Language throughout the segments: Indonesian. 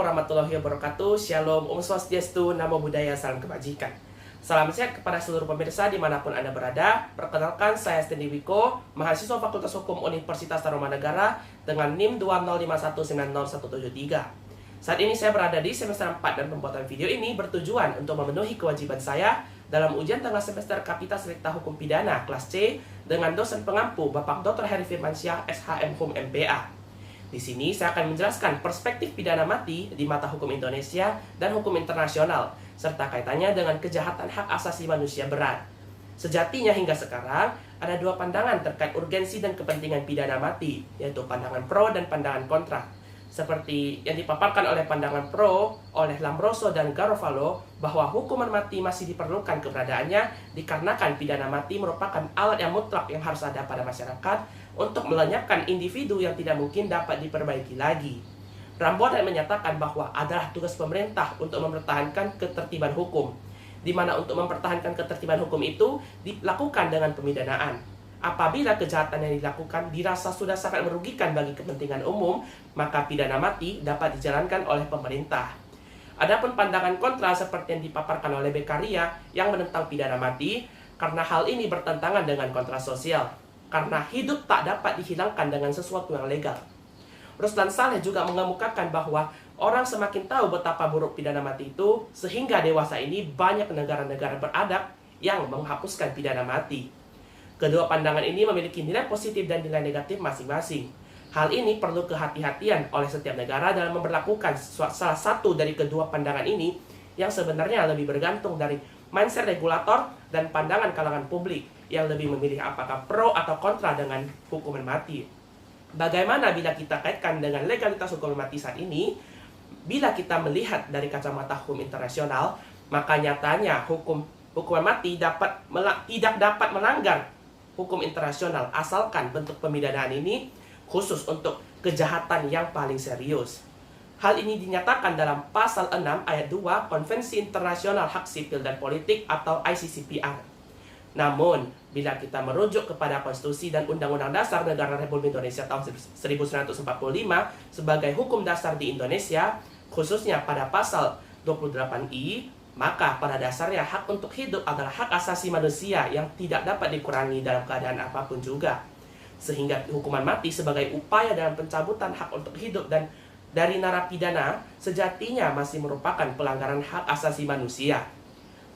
warahmatullahi wabarakatuh. Shalom, Om Swastiastu, Namo Buddhaya, salam kebajikan. Salam sehat kepada seluruh pemirsa dimanapun Anda berada. Perkenalkan, saya Stendi Wiko, mahasiswa Fakultas Hukum Universitas Tarumanagara dengan NIM 205190173. Saat ini saya berada di semester 4 dan pembuatan video ini bertujuan untuk memenuhi kewajiban saya dalam ujian tengah semester Kapita Selekta Hukum Pidana kelas C dengan dosen pengampu Bapak Dr. Heri Firmansyah, SHM Hum MPA. Di sini saya akan menjelaskan perspektif pidana mati di mata hukum Indonesia dan hukum internasional, serta kaitannya dengan kejahatan hak asasi manusia berat. Sejatinya hingga sekarang, ada dua pandangan terkait urgensi dan kepentingan pidana mati, yaitu pandangan pro dan pandangan kontra. Seperti yang dipaparkan oleh pandangan pro oleh Lambroso dan Garofalo, bahwa hukuman mati masih diperlukan keberadaannya dikarenakan pidana mati merupakan alat yang mutlak yang harus ada pada masyarakat untuk melenyapkan individu yang tidak mungkin dapat diperbaiki lagi. Rambonan menyatakan bahwa adalah tugas pemerintah untuk mempertahankan ketertiban hukum, di mana untuk mempertahankan ketertiban hukum itu dilakukan dengan pemidanaan. Apabila kejahatan yang dilakukan dirasa sudah sangat merugikan bagi kepentingan umum, maka pidana mati dapat dijalankan oleh pemerintah. Adapun pandangan kontra seperti yang dipaparkan oleh Beccaria yang menentang pidana mati, karena hal ini bertentangan dengan kontrak sosial, karena hidup tak dapat dihilangkan dengan sesuatu yang legal. Ruslan Saleh juga mengemukakan bahwa orang semakin tahu betapa buruk pidana mati itu, sehingga dewasa ini banyak negara-negara beradab yang menghapuskan pidana mati. Kedua pandangan ini memiliki nilai positif dan nilai negatif masing-masing. Hal ini perlu kehati-hatian oleh setiap negara dalam memperlakukan salah satu dari kedua pandangan ini, yang sebenarnya lebih bergantung dari mindset regulator dan pandangan kalangan publik yang lebih memilih apakah pro atau kontra dengan hukuman mati. Bagaimana bila kita kaitkan dengan legalitas hukuman mati saat ini? Bila kita melihat dari kacamata hukum internasional, maka nyatanya hukuman mati tidak dapat melanggar hukum internasional asalkan bentuk pemidanaan ini khusus untuk kejahatan yang paling serius. Hal ini dinyatakan dalam pasal 6 ayat 2 Konvensi Internasional Hak Sipil dan Politik atau ICCPR. Namun, bila kita merujuk kepada Konstitusi dan Undang-Undang Dasar Negara Republik Indonesia tahun 1945 sebagai hukum dasar di Indonesia, khususnya pada pasal 28I, maka pada dasarnya hak untuk hidup adalah hak asasi manusia yang tidak dapat dikurangi dalam keadaan apapun juga. Sehingga hukuman mati sebagai upaya dalam pencabutan hak untuk hidup dan dari narapidana sejatinya masih merupakan pelanggaran hak asasi manusia.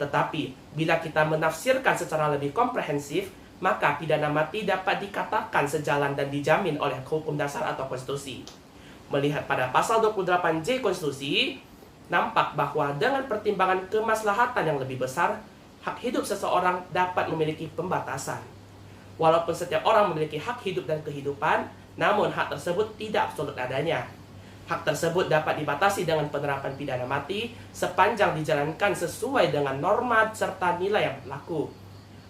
Tetapi, bila kita menafsirkan secara lebih komprehensif, maka pidana mati dapat dikatakan sejalan dan dijamin oleh hukum dasar atau konstitusi. Melihat pada pasal 28J konstitusi, nampak bahwa dengan pertimbangan kemaslahatan yang lebih besar, hak hidup seseorang dapat memiliki pembatasan. Walaupun setiap orang memiliki hak hidup dan kehidupan, namun hak tersebut tidak absolut adanya. Hak tersebut dapat dibatasi dengan penerapan pidana mati sepanjang dijalankan sesuai dengan norma serta nilai yang berlaku.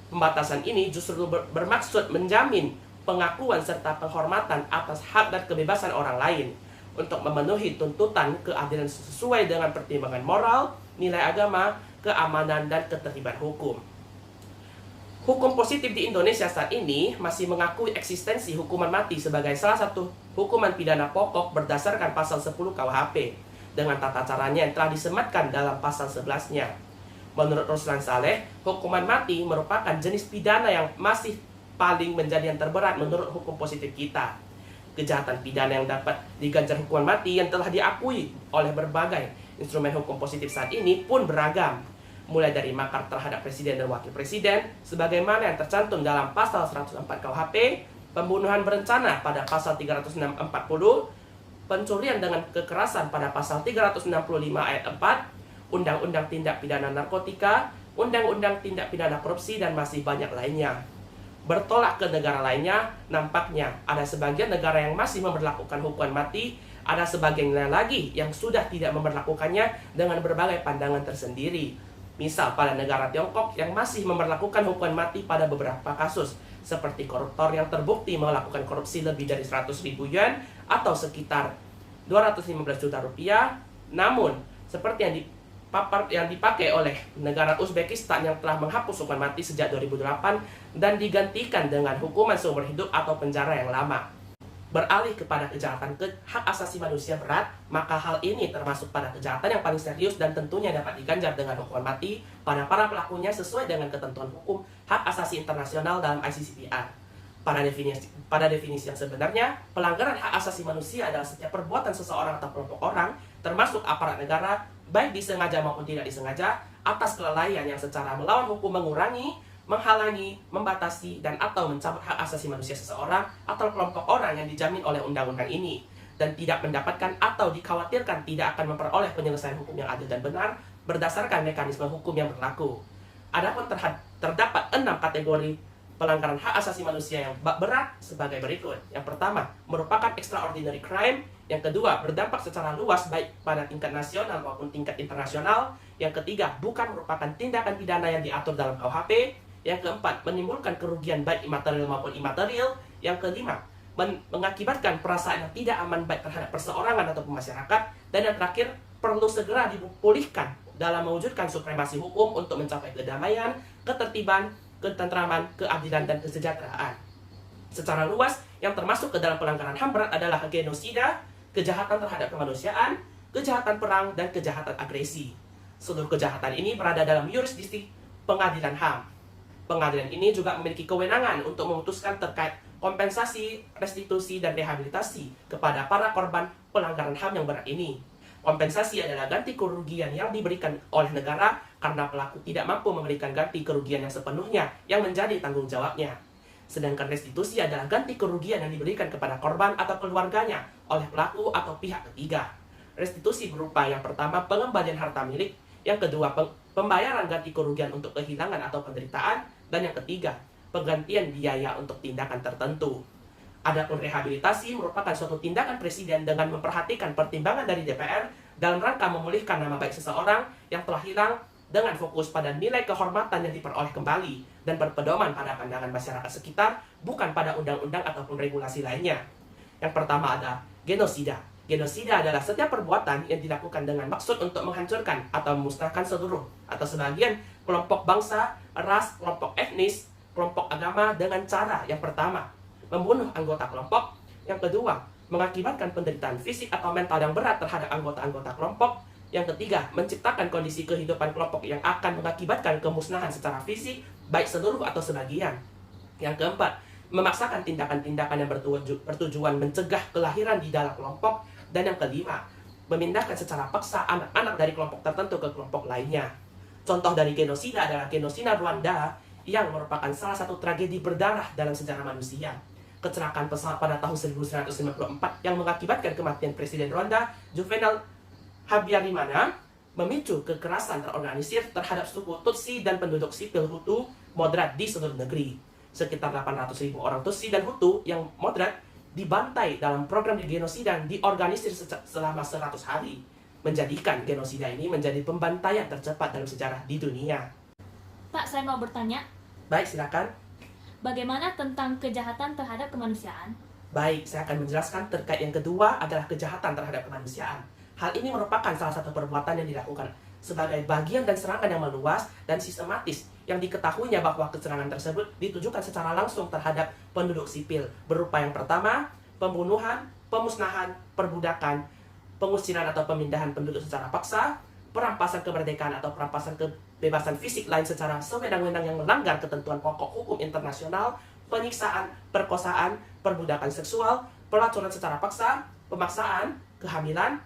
Pembatasan ini justru bermaksud menjamin pengakuan serta penghormatan atas hak dan kebebasan orang lain untuk memenuhi tuntutan keadilan sesuai dengan pertimbangan moral, nilai agama, keamanan, dan ketertiban hukum. Hukum positif di Indonesia saat ini masih mengakui eksistensi hukuman mati sebagai salah satu hukuman pidana pokok berdasarkan pasal 10 KUHP dengan tata caranya yang telah disematkan dalam pasal 11-nya. Menurut Ruslan Saleh, hukuman mati merupakan jenis pidana yang masih paling menjadi yang terberat menurut hukum positif kita. Kejahatan pidana yang dapat diganjar hukuman mati yang telah diakui oleh berbagai instrumen hukum positif saat ini pun beragam, mulai dari makar terhadap presiden dan wakil presiden sebagaimana yang tercantum dalam pasal 104 KUHP, pembunuhan berencana pada pasal 306-40, pencurian dengan kekerasan pada pasal 365 ayat 4, Undang-Undang Tindak Pidana Narkotika, Undang-Undang Tindak Pidana Korupsi, dan masih banyak lainnya. Bertolak ke negara lainnya, nampaknya ada sebagian negara yang masih memberlakukan hukuman mati, ada sebagian lagi yang sudah tidak memberlakukannya dengan berbagai pandangan tersendiri. Misal pada negara Tiongkok yang masih memberlakukan hukuman mati pada beberapa kasus, seperti koruptor yang terbukti melakukan korupsi lebih dari 100.000 yuan atau sekitar 215 juta rupiah. Namun, seperti yang dipakai oleh negara Uzbekistan yang telah menghapus hukuman mati sejak 2008 dan digantikan dengan hukuman seumur hidup atau penjara yang lama. beralih kepada kejahatan hak asasi manusia berat, maka hal ini termasuk pada kejahatan yang paling serius dan tentunya dapat diganjar dengan hukuman mati pada para pelakunya sesuai dengan ketentuan hukum hak asasi internasional dalam ICCPR. Pada definisi yang sebenarnya, pelanggaran hak asasi manusia adalah setiap perbuatan seseorang atau kelompok orang, termasuk aparat negara, baik disengaja maupun tidak disengaja, atas kelalaian yang secara melawan hukum mengurangi, menghalangi, membatasi, dan atau mencabut hak asasi manusia seseorang atau kelompok orang yang dijamin oleh undang-undang ini, dan tidak mendapatkan atau dikhawatirkan tidak akan memperoleh penyelesaian hukum yang adil dan benar berdasarkan mekanisme hukum yang berlaku. Adapun terdapat 6 kategori pelanggaran hak asasi manusia yang berat sebagai berikut. Yang pertama, merupakan extraordinary crime. Yang kedua, berdampak secara luas baik pada tingkat nasional maupun tingkat internasional. Yang ketiga, bukan merupakan tindakan pidana yang diatur dalam KUHP. Yang keempat, menimbulkan kerugian baik imaterial maupun imaterial. Yang kelima, mengakibatkan perasaan yang tidak aman baik terhadap perseorangan ataupun masyarakat. Dan yang terakhir, perlu segera dipulihkan dalam mewujudkan supremasi hukum untuk mencapai kedamaian, ketertiban, ketentraman, keadilan, dan kesejahteraan. Secara luas, yang termasuk ke dalam pelanggaran HAM berat adalah genosida, kejahatan terhadap kemanusiaan, kejahatan perang, dan kejahatan agresi. Seluruh kejahatan ini berada dalam yurisdiksi pengadilan HAM. Pengadilan ini juga memiliki kewenangan untuk memutuskan terkait kompensasi, restitusi, dan rehabilitasi kepada para korban pelanggaran HAM yang berat ini. Kompensasi adalah ganti kerugian yang diberikan oleh negara karena pelaku tidak mampu memberikan ganti kerugian yang sepenuhnya yang menjadi tanggung jawabnya. Sedangkan restitusi adalah ganti kerugian yang diberikan kepada korban atau keluarganya oleh pelaku atau pihak ketiga. Restitusi berupa yang pertama pengembalian harta milik, yang kedua pembayaran ganti kerugian untuk kehilangan atau penderitaan, dan yang ketiga penggantian biaya untuk tindakan tertentu. Adapun rehabilitasi merupakan suatu tindakan presiden dengan memperhatikan pertimbangan dari DPR dalam rangka memulihkan nama baik seseorang yang telah hilang dengan fokus pada nilai kehormatan yang diperoleh kembali dan berpedoman pada pandangan masyarakat sekitar, bukan pada undang-undang ataupun regulasi lainnya. Yang pertama ada genosida. Genosida adalah setiap perbuatan yang dilakukan dengan maksud untuk menghancurkan atau memusnahkan seluruh atau sebagian kelompok bangsa, ras, kelompok etnis, kelompok agama dengan cara yang pertama, membunuh anggota kelompok. Yang kedua, mengakibatkan penderitaan fisik atau mental yang berat terhadap anggota-anggota kelompok. Yang ketiga, menciptakan kondisi kehidupan kelompok yang akan mengakibatkan kemusnahan secara fisik, baik seluruh atau sebagian. Yang keempat, memaksakan tindakan-tindakan yang bertujuan mencegah kelahiran di dalam kelompok. Dan yang kelima, memindahkan secara paksa anak-anak dari kelompok tertentu ke kelompok lainnya. Contoh dari genosida adalah genosida Rwanda yang merupakan salah satu tragedi berdarah dalam sejarah manusia. Kecelakaan pesawat pada tahun 1954 yang mengakibatkan kematian Presiden Rwanda, Juvenal Habyarimana, memicu kekerasan terorganisir terhadap suku Tutsi dan penduduk sipil Hutu moderat di seluruh negeri. Sekitar 800.000 orang Tutsi dan Hutu yang moderat dibantai dalam program genosida yang diorganisir selama 100 hari, menjadikan genosida ini menjadi pembantaian tercepat dalam sejarah di dunia. Pak, saya mau bertanya. Baik, silakan. Bagaimana tentang kejahatan terhadap kemanusiaan? Baik, saya akan menjelaskan terkait yang kedua adalah kejahatan terhadap kemanusiaan. Hal ini merupakan salah satu perbuatan yang dilakukan sebagai bagian dan serangan yang meluas dan sistematis yang diketahuinya bahwa keserangan tersebut ditujukan secara langsung terhadap penduduk sipil berupa yang pertama, pembunuhan, pemusnahan, perbudakan, pengusiran atau pemindahan penduduk secara paksa, perampasan kemerdekaan atau perampasan kebebasan fisik lain secara sewenang-wenang yang melanggar ketentuan pokok hukum internasional, penyiksaan, perkosaan, perbudakan seksual, pelacuran secara paksa, pemaksaan, kehamilan,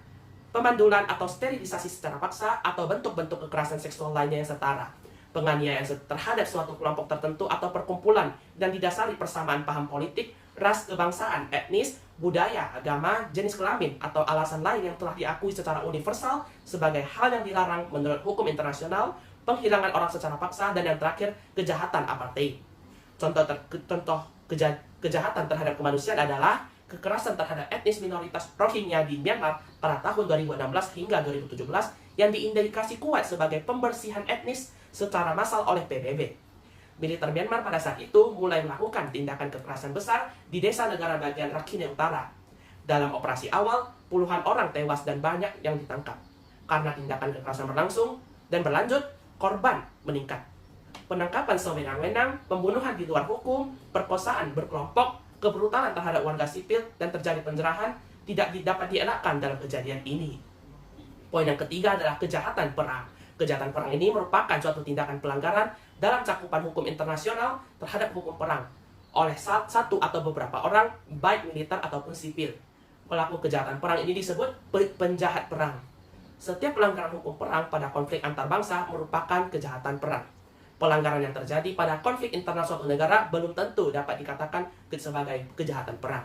pemandulan atau sterilisasi secara paksa, atau bentuk-bentuk kekerasan seksual lainnya yang setara. Penganiayaan terhadap suatu kelompok tertentu atau perkumpulan dan didasari persamaan paham politik, ras, kebangsaan, etnis, budaya, agama, jenis kelamin, atau alasan lain yang telah diakui secara universal sebagai hal yang dilarang menurut hukum internasional, penghilangan orang secara paksa, dan yang terakhir, kejahatan apartheid. Contoh kejahatan terhadap kemanusiaan adalah kekerasan terhadap etnis minoritas Rohingya di Myanmar pada tahun 2016 hingga 2017 yang diindikasi kuat sebagai pembersihan etnis secara massal oleh PBB. Militer Myanmar pada saat itu mulai melakukan tindakan kekerasan besar di desa negara bagian Rakhine Utara. Dalam operasi awal, puluhan orang tewas dan banyak yang ditangkap. Karena tindakan kekerasan berlangsung dan berlanjut, korban meningkat. Penangkapan sewenang-wenang, pembunuhan di luar hukum, perkosaan berkelompok, Kebrutalan terhadap warga sipil dan terjadi penjarahan tidak dapat dielakkan dalam kejadian ini. Poin yang ketiga adalah kejahatan perang. Kejahatan perang ini merupakan suatu tindakan pelanggaran dalam cakupan hukum internasional terhadap hukum perang oleh satu atau beberapa orang, baik militer ataupun sipil. Pelaku kejahatan perang ini disebut penjahat perang. Setiap pelanggaran hukum perang pada konflik antar bangsa merupakan kejahatan perang. Pelanggaran yang terjadi pada konflik internal suatu negara belum tentu dapat dikatakan sebagai kejahatan perang.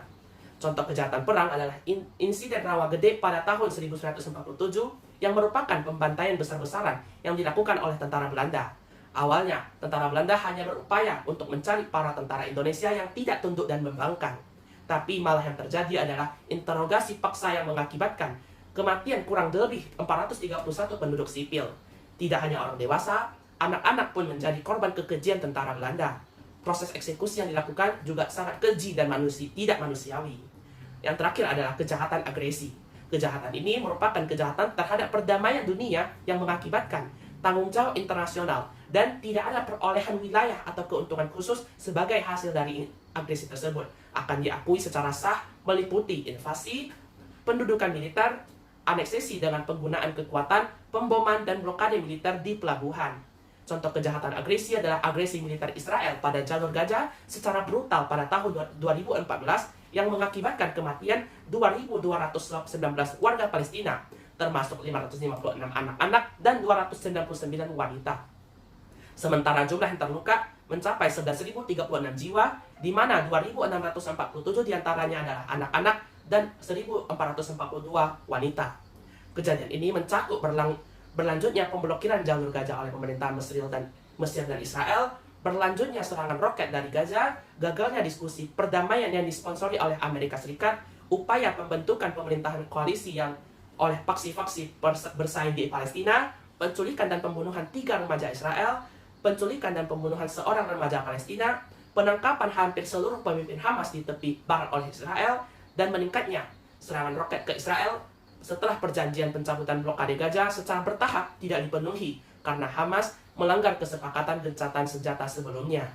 Contoh kejahatan perang adalah insiden Rawa Gede pada tahun 1947 yang merupakan pembantaian besar-besaran yang dilakukan oleh tentara Belanda. Awalnya, tentara Belanda hanya berupaya untuk mencari para tentara Indonesia yang tidak tunduk dan membangkang. Tapi malah yang terjadi adalah interogasi paksa yang mengakibatkan kematian kurang lebih 431 penduduk sipil. Tidak hanya orang dewasa, anak-anak pun menjadi korban kekejian tentara Belanda. Proses eksekusi yang dilakukan juga sangat keji dan tidak manusiawi. Yang terakhir adalah kejahatan agresi. Kejahatan ini merupakan kejahatan terhadap perdamaian dunia yang mengakibatkan tanggung jawab internasional dan tidak ada perolehan wilayah atau keuntungan khusus sebagai hasil dari agresi tersebut. Akan diakui secara sah meliputi invasi, pendudukan militer, aneksasi dengan penggunaan kekuatan, pemboman dan blokade militer di pelabuhan. Contoh kejahatan agresi adalah agresi militer Israel pada Jalur Gaza secara brutal pada tahun 2014 yang mengakibatkan kematian 2.219 warga Palestina, termasuk 556 anak-anak dan 299 wanita. Sementara jumlah yang terluka mencapai 11.036 jiwa, di mana 2.647 diantaranya adalah anak-anak dan 1.442 wanita. Kejadian ini mencakup berlanjutnya pemblokiran jalur Gaza oleh pemerintahan Mesir dan Israel, berlanjutnya serangan roket dari Gaza, gagalnya diskusi perdamaian yang disponsori oleh Amerika Serikat, upaya pembentukan pemerintahan koalisi yang oleh faksi-faksi bersaing di Palestina, penculikan dan pembunuhan 3 remaja Israel, penculikan dan pembunuhan seorang remaja Palestina, penangkapan hampir seluruh pemimpin Hamas di tepi barat oleh Israel, dan meningkatnya serangan roket ke Israel setelah perjanjian pencabutan blokade Gaza secara bertahap tidak dipenuhi karena Hamas melanggar kesepakatan gencatan senjata sebelumnya.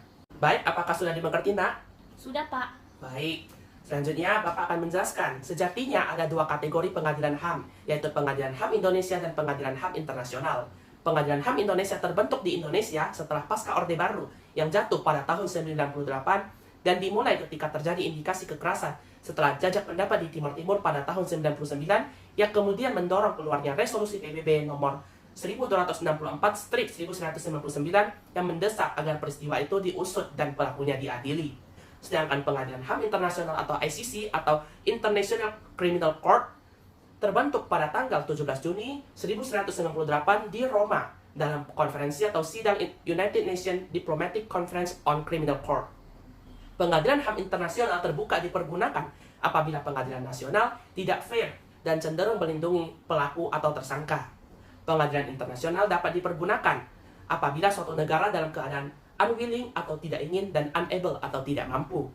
Baik, apakah sudah dimengerti, Nak? Sudah, Pak. Baik. Selanjutnya, Bapak akan menjelaskan, sejatinya ada 2 kategori pengadilan HAM, yaitu Pengadilan HAM Indonesia dan Pengadilan HAM Internasional. Pengadilan HAM Indonesia terbentuk di Indonesia setelah pasca Orde Baru yang jatuh pada tahun 1998 dan dimulai ketika terjadi indikasi kekerasan setelah jajak pendapat di Timur Timur pada tahun 1999 yang kemudian mendorong keluarnya resolusi PBB nomor 1264/1999 yang mendesak agar peristiwa itu diusut dan pelakunya diadili. Sedangkan Pengadilan HAM Internasional atau ICC atau International Criminal Court terbentuk pada tanggal 17 Juni 1998 di Roma dalam konferensi atau sidang United Nations Diplomatic Conference on Criminal Court. Pengadilan HAM internasional terbuka dipergunakan apabila pengadilan nasional tidak fair dan cenderung melindungi pelaku atau tersangka. Pengadilan internasional dapat dipergunakan apabila suatu negara dalam keadaan unwilling atau tidak ingin dan unable atau tidak mampu.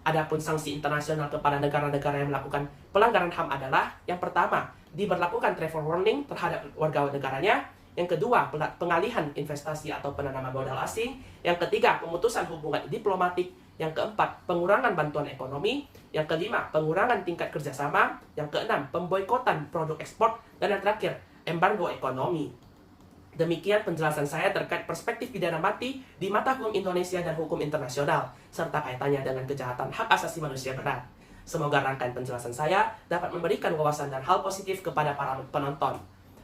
Adapun sanksi internasional kepada negara-negara yang melakukan pelanggaran HAM adalah yang pertama, diberlakukan travel warning terhadap warga negaranya, yang kedua, pengalihan investasi atau penanaman modal asing, yang ketiga, pemutusan hubungan diplomatik, yang keempat, pengurangan bantuan ekonomi, yang kelima, pengurangan tingkat kerjasama, yang keenam, pemboikotan produk ekspor, dan yang terakhir, embargo ekonomi. Demikian penjelasan saya terkait perspektif pidana mati di mata hukum Indonesia dan hukum internasional, serta kaitannya dengan kejahatan hak asasi manusia berat. Semoga rangkaian penjelasan saya dapat memberikan wawasan dan hal positif kepada para penonton.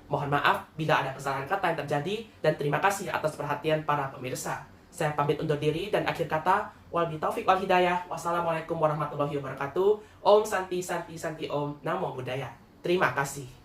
Mohon maaf bila ada kesalahan kata yang terjadi, dan terima kasih atas perhatian para pemirsa. Saya pamit undur diri dan akhir kata, wabillahi taufiq wal hidayah. Wassalamualaikum warahmatullahi wabarakatuh. Om Santi Santi Santi Om. Namo Buddhaya. Terima kasih.